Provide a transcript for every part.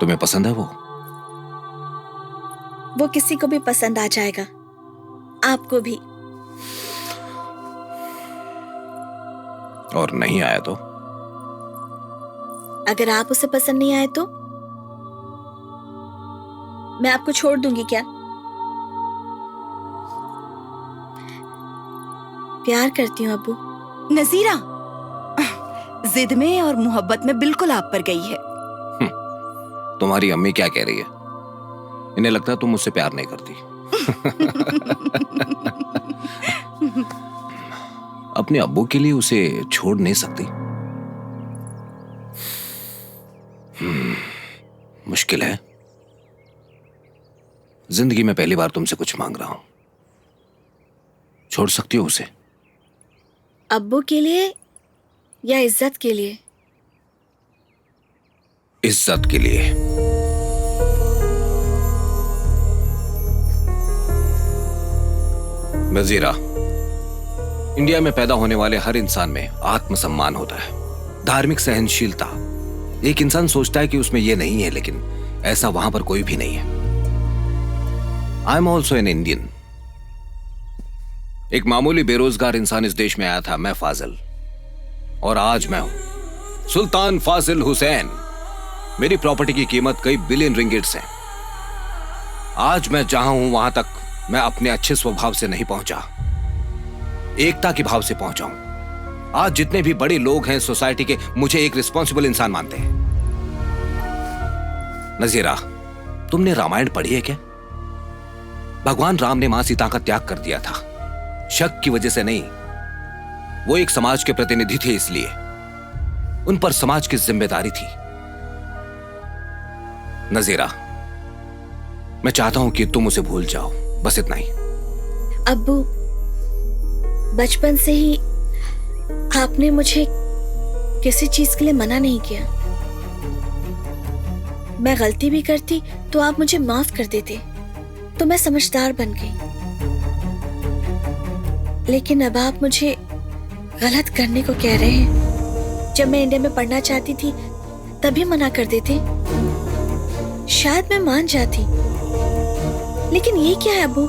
तुम्हें पसंद है वो किसी को भी पसंद आ जाएगा, आपको भी। और नहीं आया तो? अगर आप उसे पसंद नहीं आए तो मैं आपको छोड़ दूंगी क्या? प्यार करती हूँ अब्बू। नजीरा जिद में और मोहब्बत में बिल्कुल आप पर गई है। तुम्हारी अम्मी क्या कह रही है? इन्हें लगता है तुम मुझसे प्यार नहीं करती। अपने अब्बू के लिए उसे छोड़ नहीं सकती। मुश्किल है। जिंदगी में पहली बार तुमसे कुछ मांग रहा हूं। छोड़ सकती हो उसे? अब्बू के लिए या इज्जत के लिए? इज्जत के लिए। नजीरा, इंडिया में पैदा होने वाले हर इंसान में आत्मसम्मान होता है, धार्मिक सहनशीलता। एक इंसान सोचता है कि उसमें यह नहीं है, लेकिन ऐसा वहां पर कोई भी नहीं है। I am also an Indian. एक मामूली बेरोजगार इंसान इस देश में आया था, मैं फाजिल, और आज मैं हूं सुल्तान फाजिल हुसैन। मेरी प्रॉपर्टी की कीमत कई बिलियन रिंगिट्स है। आज मैं जहां हूं वहां तक मैं अपने अच्छे स्वभाव से नहीं पहुंचा, एकता के भाव से पहुंचा हूं। आज जितने भी बड़े लोग हैं सोसाइटी के, मुझे एक रिस्पॉन्सिबल इंसान मानते हैं। नजीरा, तुमने रामायण पढ़ी है क्या? भगवान राम ने मां सीता का त्याग कर दिया था, शक की वजह से नहीं। वो एक समाज के प्रतिनिधि थे, इसलिए उन पर समाज की जिम्मेदारी थी। नजीरा, मैं चाहता हूं कि तुम उसे भूल जाओ, बस इतना ही। अब्बू, बचपन से ही आपने मुझे किसी चीज के लिए मना नहीं किया। मैं गलती भी करती तो आप मुझे माफ कर देते, तो मैं समझदार बन गई। लेकिन अब आप मुझे गलत करने को कह रहे हैं। जब मैं इंडिया में पढ़ना चाहती थी तभी मना कर देते, शायद मैं मान जाती। लेकिन ये क्या है अब्बू?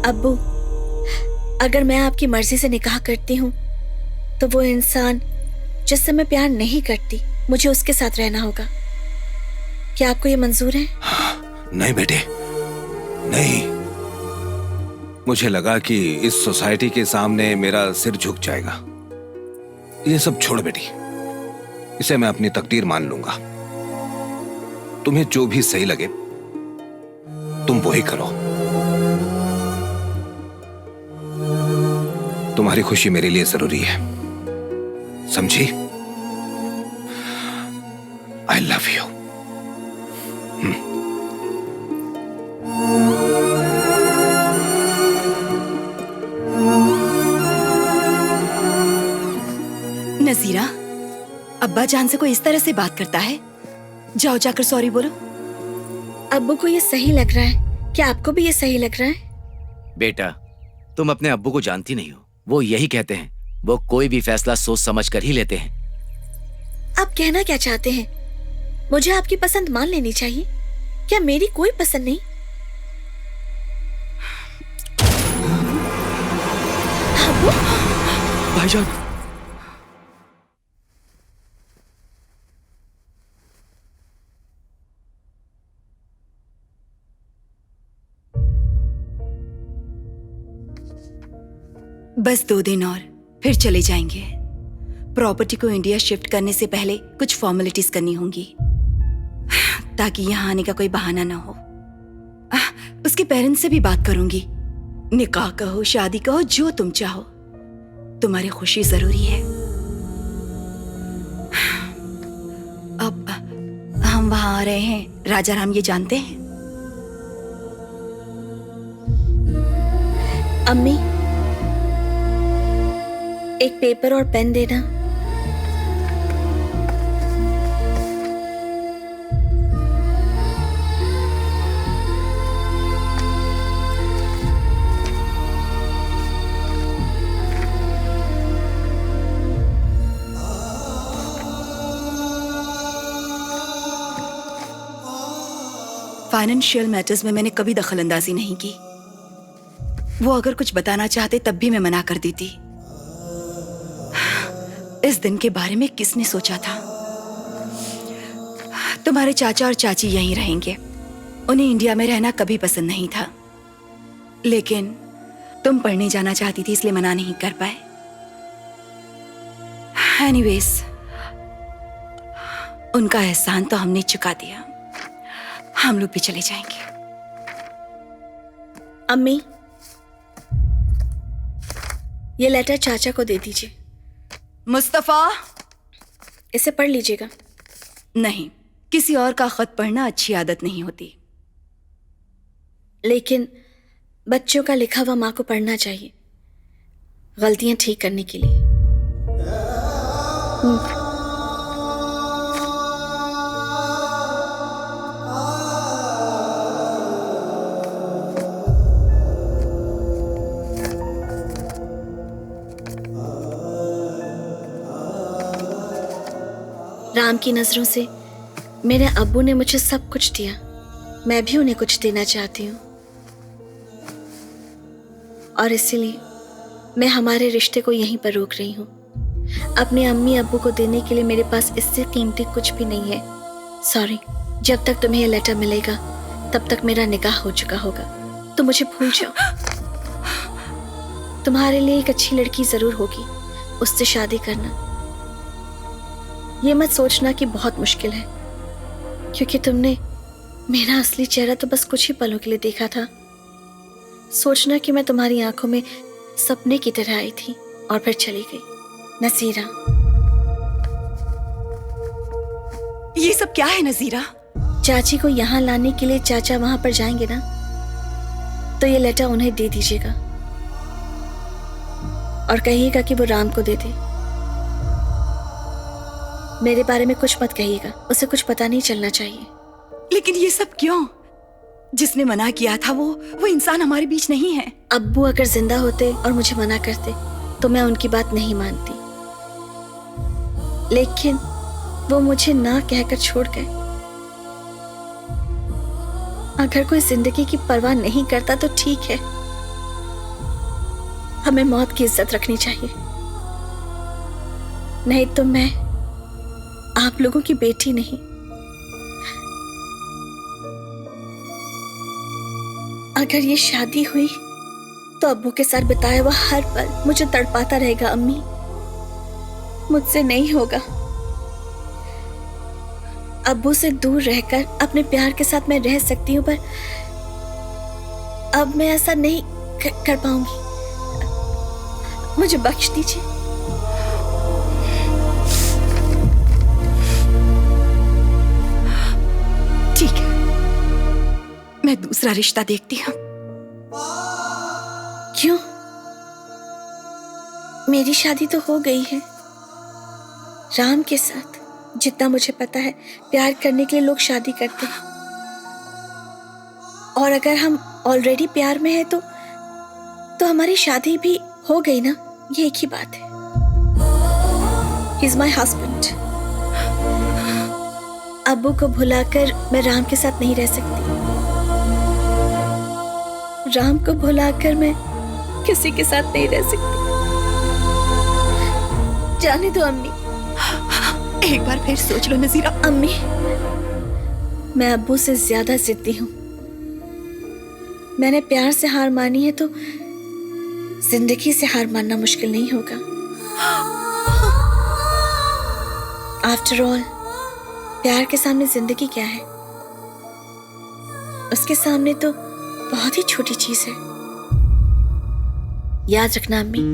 अब्बू, अगर मैं आपकी मर्जी से निकाह करती हूँ तो वो इंसान जिससे मैं प्यार नहीं करती, मुझे उसके साथ रहना होगा। क्या आपको ये मंजूर है? नहीं बेटे, नहीं। मुझे लगा कि इस सोसाइटी के सामने मेरा सिर झुक जाएगा। ये सब छोड़ बेटी, इसे मैं अपनी तकदीर मान लूंगा। तुम्हें जो भी सही लगे तुम वही करो। तुम्हारी खुशी मेरे लिए जरूरी है, समझी? I love you. नजीरा, अब्बा जान से कोई इस तरह से बात करता है? जाओ जाकर सॉरी बोलो। अब्बू को ये सही लग रहा है, क्या आपको भी ये सही लग रहा है? बेटा, तुम अपने अब्बू को जानती नहीं हो। वो यही कहते हैं, वो कोई भी फैसला सोच समझ कर ही लेते हैं। आप कहना क्या चाहते हैं? मुझे आपकी पसंद मान लेनी चाहिए? क्या मेरी कोई पसंद नहीं? अब्बू? भाईजान, बस 2 दिन और फिर चले जाएंगे। प्रॉपर्टी को इंडिया शिफ्ट करने से पहले कुछ फॉर्मेलिटीज करनी होंगी, ताकि यहाँ आने का कोई बहाना ना हो। उसके पेरेंट्स से भी बात करूंगी। निकाह कहो, शादी कहो, जो तुम चाहो। तुम्हारी खुशी जरूरी है। अब हम वहां आ रहे हैं, राजा राम ये जानते हैं? अम्मी, एक पेपर और पेन देना। फाइनेंशियल मैटर्स में मैंने कभी दखल अंदाजी नहीं की। वो अगर कुछ बताना चाहते तब भी मैं मना कर देती। इस दिन के बारे में किसने सोचा था? तुम्हारे चाचा और चाची यहीं रहेंगे। उन्हें इंडिया में रहना कभी पसंद नहीं था, लेकिन तुम पढ़ने जाना चाहती थी इसलिए मना नहीं कर पाए। एनीवेज, उनका एहसान तो हमने चुका दिया। हम लोग भी चले जाएंगे। अम्मी, ये लेटर चाचा को दे दीजिए। मुस्तफा, इसे पढ़ लीजिएगा। नहीं, किसी और का खत पढ़ना अच्छी आदत नहीं होती। लेकिन बच्चों का लिखा हुआ माँ को पढ़ना चाहिए, गलतियां ठीक करने के लिए। राम की नजरों से मेरे अब्बू ने मुझे सब कुछ दिया, मैं भी उन्हें कुछ देना चाहती हूँ, और इसीलिए मैं हमारे रिश्ते को यहीं पर रोक रही हूँ। अपने अम्मी अब्बू को देने के लिए मेरे पास इससे कीमती कुछ भी नहीं है। सॉरी, जब तक तुम्हें यह लेटर मिलेगा तब तक मेरा निकाह हो चुका होगा, तो मुझे भूल जाओ। तुम्हारे लिए एक अच्छी लड़की जरूर होगी, उससे शादी करना। ये मत सोचना कि बहुत मुश्किल है, क्योंकि तुमने मेरा असली चेहरा तो बस कुछ ही पलों के लिए देखा था। सोचना कि मैं तुम्हारी आंखों में सपने की तरह आई थी और फिर चली गई। नजीरा, ये सब क्या है नजीरा? चाची को यहाँ लाने के लिए चाचा वहां पर जाएंगे ना, तो ये लेटर उन्हें दे दीजिएगा और कहिएगा कि वो राम को दे दे। मेरे बारे में कुछ मत कहिएगा, उसे कुछ पता नहीं चलना चाहिए। लेकिन ये सब क्यों? जिसने मना किया था वो इंसान हमारे बीच नहीं है। अब्बू अगर जिंदा होते और मुझे मना करते तो मैं उनकी बात नहीं मानती, लेकिन वो मुझे ना कहकर छोड़ गए। अगर कोई जिंदगी की परवाह नहीं करता तो ठीक है, हमें मौत की इज्जत रखनी चाहिए। नहीं तो मैं आप लोगों की बेटी नहीं। अगर ये शादी हुई तो अब्बू के साथ बिताया हुआ हर पल मुझे तड़पाता रहेगा। अम्मी, मुझसे नहीं होगा। अब्बू से दूर रहकर अपने प्यार के साथ मैं रह सकती हूँ, पर अब मैं ऐसा नहीं कर पाऊंगी। मुझे बख्श दीजिए। ठीक है, मैं दूसरा रिश्ता देखती हूँ। क्यों? मेरी शादी तो हो गई है राम के साथ। जितना मुझे पता है, प्यार करने के लिए लोग शादी करते हैं, और अगर हम ऑलरेडी प्यार में हैं तो हमारी शादी भी हो गई ना। ये एक ही बात है। He is my husband. अब्बू को भुलाकर मैं राम के साथ नहीं रह सकती। राम को भुलाकर मैं किसी के साथ नहीं रह सकती। जाने दो अम्मी। एक बार फिर सोच लो नजीरा। अम्मी, मैं अब्बू से ज्यादा जिद्दी हूँ। मैंने प्यार से हार मानी है तो जिंदगी से हार मानना मुश्किल नहीं होगा। आफ्टर ऑल, प्यार के सामने जिंदगी क्या है? उसके सामने तो बहुत ही छोटी चीज है। याद रखना अम्मी।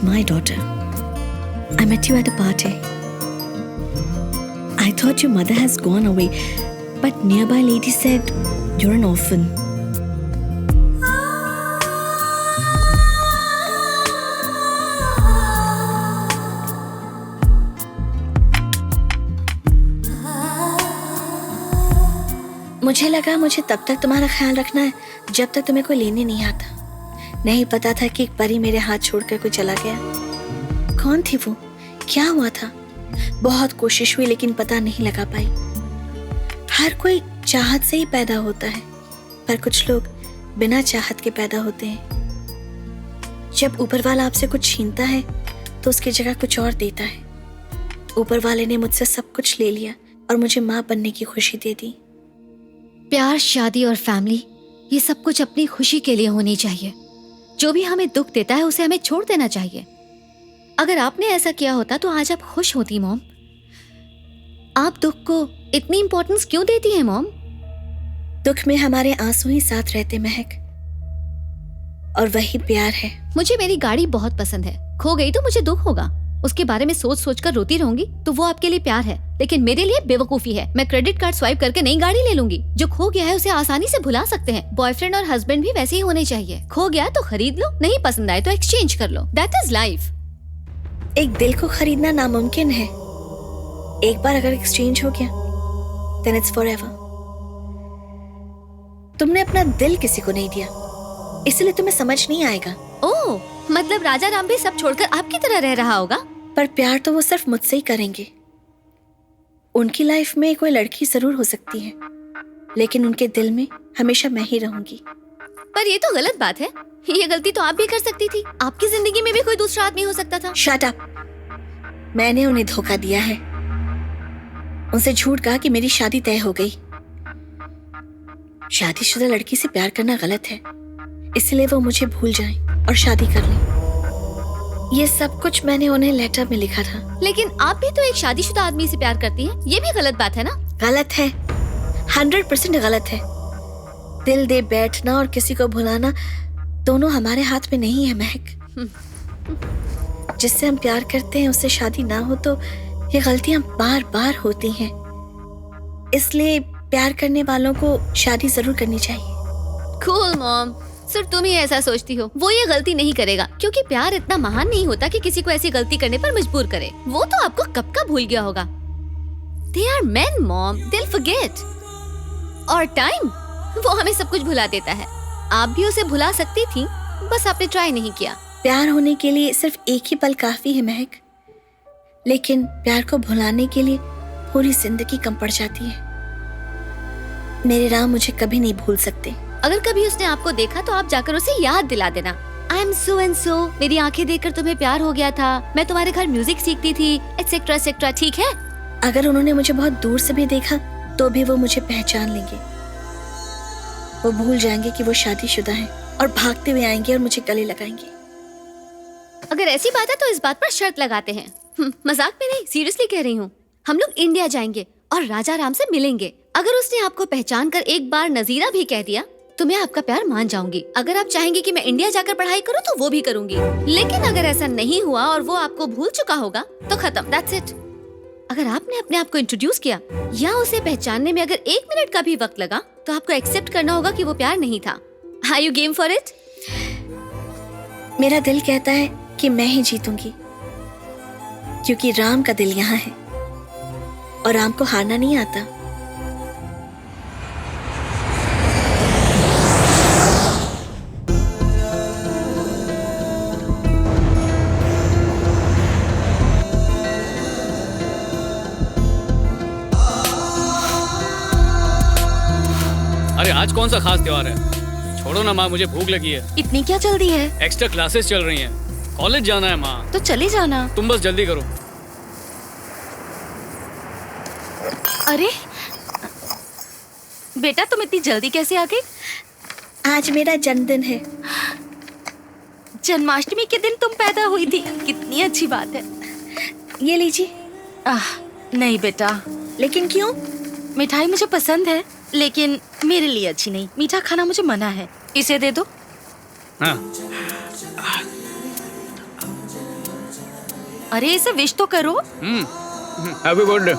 not my daughter. I met you at a party. I thought your mother has gone away, but nearby lady said you're an orphan. मुझे लगा मुझे तब तक तुम्हारा ख्याल रखना है जब तक तुम्हें कोई लेने नहीं आता। नहीं पता था कि एक परी मेरे हाथ छोड़कर कोई चला गया। कौन थी वो? क्या हुआ था? बहुत कोशिश हुई लेकिन पता नहीं लगा पाई। हर कोई चाहत से ही पैदा होता है, पर कुछ लोग बिना चाहत के पैदा होते हैं। जब ऊपर वाला आपसे कुछ छीनता है तो उसकी जगह कुछ और देता है। ऊपर वाले ने मुझसे सब कुछ ले लिया और मुझे माँ बनने की खुशी दे दी। प्यार, शादी और फैमिली, ये सब कुछ अपनी खुशी के लिए होनी चाहिए। जो भी हमें दुख देता है उसे हमें छोड़ देना चाहिए। अगर आपने ऐसा किया होता तो आज आप खुश होती मॉम। आप दुख को इतनी इंपॉर्टेंस क्यों देती हैं मॉम? दुख में हमारे आंसू ही साथ रहते महक, और वही प्यार है। मुझे मेरी गाड़ी बहुत पसंद है। खो गई तो मुझे दुख होगा। उसके बारे में सोच सोच कर रोती रहूंगी तो वो आपके लिए प्यार है, लेकिन मेरे लिए बेवकूफी है। मैं क्रेडिट कार्ड स्वाइप करके नई गाड़ी ले लूंगी। जो खो गया है उसे आसानी से भुला सकते हैं। बॉयफ्रेंड और हस्बैंड भी वैसे ही होने चाहिए। खो गया तो खरीद लो, नहीं पसंद आए तो एक्सचेंज कर लो। That is life. एक दिल को खरीदना नामुमकिन है। एक बार अगर एक्सचेंज हो गया देन इट्स फॉरएवर। तुमने अपना दिल किसी को नहीं दिया, इसलिए तुम्हें समझ नहीं आएगा। ओह, मतलब राजा राम भी सब छोड़कर आपकी तरह रह रहा होगा? पर प्यार तो वो सिर्फ मुझसे ही करेंगे। उनकी लाइफ में कोई लड़की जरूर हो सकती है, लेकिन उनके दिल में हमेशा मैं ही रहूंगी। पर ये तो गलत बात है। ये गलती तो आप भी कर सकती थी। आपकी जिंदगी में भी कोई दूसरा आदमी हो सकता था। Shut up. मैंने उन्हें धोखा दिया है। उनसे झूठ कहा कि मेरी शादी तय हो गई। शादीशुदा लड़की से प्यार करना गलत है, इसलिए वो मुझे भूल जाएं और शादी कर लें। ये सब कुछ मैंने उन्हें लेटर में लिखा था। लेकिन आप भी तो एक शादीशुदा आदमी से प्यार करती हैं। ये भी गलत बात है ना? गलत है, 100% गलत है। दिल दे बैठना और किसी को भुलाना दोनों हमारे हाथ में नहीं है महक। जिससे हम प्यार करते हैं उससे शादी ना हो तो ये गलतियां बार बार होती हैं। इसलिए प्यार करने वालों को शादी जरूर करनी चाहिए। कूल मॉम, सिर्फ तुम ही ऐसा सोचती हो। वो ये गलती नहीं करेगा, क्योंकि प्यार इतना महान नहीं होता कि किसी को ऐसी गलती करने पर मजबूर करे। वो तो आपको कब का भूल गया होगा। They are men, mom. They'll forget. और टाइम, वो हमें सब कुछ भुला देता है। आप भी उसे भुला सकती थी, बस आपने ट्राई नहीं किया। प्यार होने के लिए सिर्फ एक ही पल काफी है महक, लेकिन प्यार को भुलाने के लिए पूरी जिंदगी कम पड़ जाती है। मेरे राम मुझे कभी नहीं भूल सकते। अगर कभी उसने आपको देखा तो आप जाकर उसे याद दिला देना। I am so and so, मेरी आंखें देखकर तुम्हें प्यार हो गया था। मैं तुम्हारे घर म्यूजिक सीखती थी, एक्सेट्रा एक्सेट्रा। ठीक है? अगर उन्होंने मुझे बहुत दूर से भी देखा तो भी वो मुझे पहचान लेंगे। वो भूल जाएंगे कि वो शादीशुदा हैं और भागते हुए आएंगे और मुझे गले लगाएंगे। अगर ऐसी बात है तो इस बात पर शर्त लगाते हैं। मजाक में नहीं, सीरियसली कह रही हूँ। हम लोग इंडिया जाएंगे और राजा राम से मिलेंगे। अगर उसने आपको पहचान कर एक बार नजीरा भी कह दिया तो मैं आपका प्यार मान जाऊंगी। अगर आप चाहेंगे कि मैं इंडिया जाकर पढ़ाई करूं तो वो भी करूंगी। लेकिन अगर ऐसा नहीं हुआ और वो आपको भूल चुका होगा तो खत्म, दैट्स इट। अगर आपने अपने आप को इंट्रोड्यूस किया या उसे पहचानने में अगर 1 मिनट का भी वक्त लगा तो आपको एक्सेप्ट करना होगा कि वो प्यार नहीं था। Are you game for it? मेरा दिल कहता है कि मैं ही जीतूंगी, क्योंकि राम का दिल यहाँ है और राम को हारना नहीं आता। अरे आज कौन सा खास त्योहार है? छोड़ो ना माँ, मुझे भूख लगी है। इतनी क्या जल्दी है? एक्स्ट्रा क्लासेस चल रही हैं। कॉलेज जाना है माँ। तो चले जाना। तुम बस जल्दी करो। अरे बेटा, तुम इतनी जल्दी कैसे आ गई? आज मेरा जन्मदिन है। जन्माष्टमी के दिन तुम पैदा हुई थी, कितनी अच्छी बात है। ये लीजिए। नहीं बेटा। लेकिन क्यों? मिठाई मुझे पसंद है, लेकिन मेरे लिए अच्छी नहीं। मीठा खाना मुझे मना है। इसे दे दो। हाँ। अरे इसे विश तो करो। Happy birthday.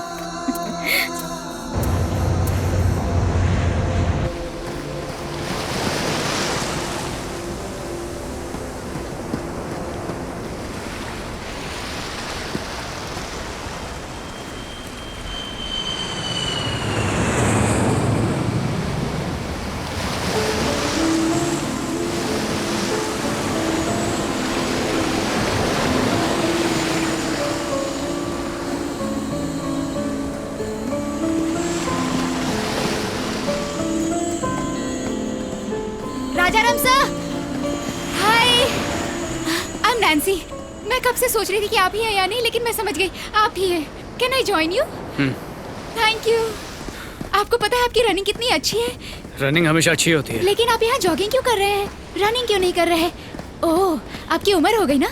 Rajaram sir, hi. I am Nancy. मैं कब से सोच रही थी कि आप ही हैं या नहीं, लेकिन मैं समझ गई आप ही हैं। Can I join you? Thank you. आपको पता है आपकी रनिंग कितनी अच्छी है। रनिंग हमेशा अच्छी होती है। लेकिन आप यहाँ जॉगिंग क्यों कर रहे हैं, रनिंग क्यों नहीं कर रहे हैं? ओह, आपकी उम्र हो गई ना।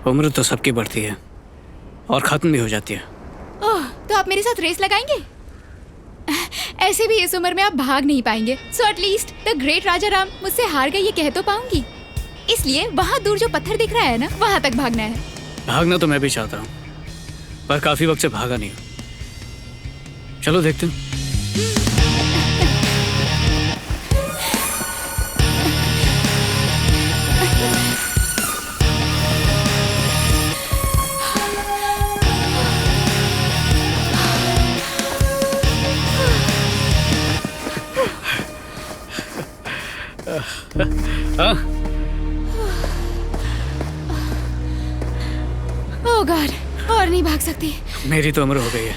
उम्र तो सबकी बढ़ती है और खत्म भी हो जाती है। ओह, तो आप मेरे साथ रेस लगाएंगे? ऐसे भी इस उम्र में आप भाग नहीं पाएंगे, so at least the great Rajaram मुझसे हार गए ये कह तो पाऊंगी। इसलिए वहाँ दूर जो पत्थर दिख रहा है ना, वहाँ तक भागना है। भागना तो मैं भी चाहता हूँ, पर काफी वक्त से भागा नहीं हूँ। चलो देखते हैं। ओह गॉड, और नहीं भाग सकती। मेरी तो उम्र हो गई है,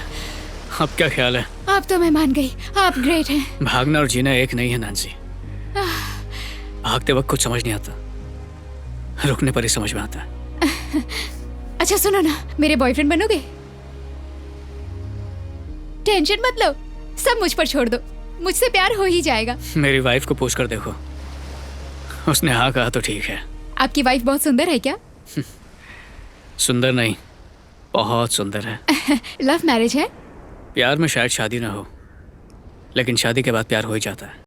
अब क्या ख्याल है? अब तो मैं मान गई, आप ग्रेट हैं। भागना और जीना एक नहीं है नैन्सी। भागते वक्त कुछ समझ नहीं आता, रुकने पर ही समझ में आता है। अच्छा सुनो ना, मेरे बॉयफ्रेंड बनोगे? टेंशन मत लो, सब मुझ पर छोड़ दो, मुझसे प्यार हो ही जाएगा। मेरी वाइफ को पूछ कर देखो, उसने हाँ कहा तो ठीक है। आपकी वाइफ बहुत सुंदर है क्या? सुंदर नहीं, बहुत सुंदर है। लव मैरिज है? प्यार में शायद शादी ना हो, लेकिन शादी के बाद प्यार हो ही जाता है।